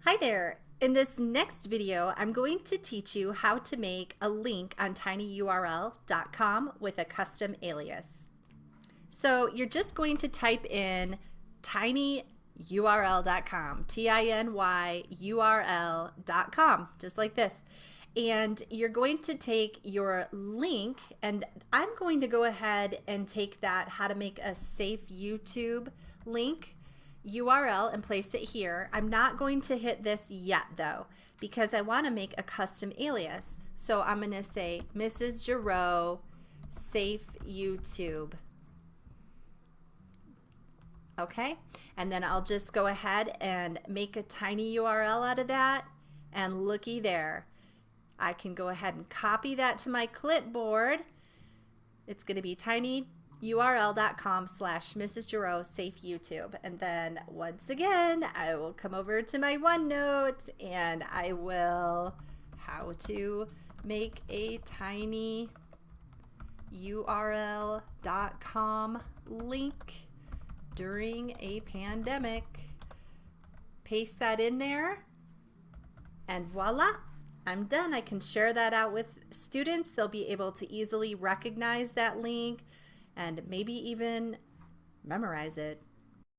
Hi there. In this next video, I'm going to teach you how to make a link on tinyurl.com with a custom alias. So you're just going to type in tinyurl.com, tinyurl.com, just like this. And you're going to take your link, and I'm going to go ahead and take that how to make a safe YouTube link URL and place it here. I'm not going to hit this yet though, because I want to make a custom alias. So I'm going to say Mrs. Giroux safe YouTube. Okay, and then I'll just go ahead and make a tiny URL out of that, and looky there. I can go ahead and copy that to my clipboard. It's going to be tinyurl.com/Mrs. Giroux safe YouTube. And then once again, I will come over to my OneNote and I will how to make a tinyurl.com link during a pandemic. Paste that in there and voila. I'm done. I can share that out with students. They'll be able to easily recognize that link and maybe even memorize it.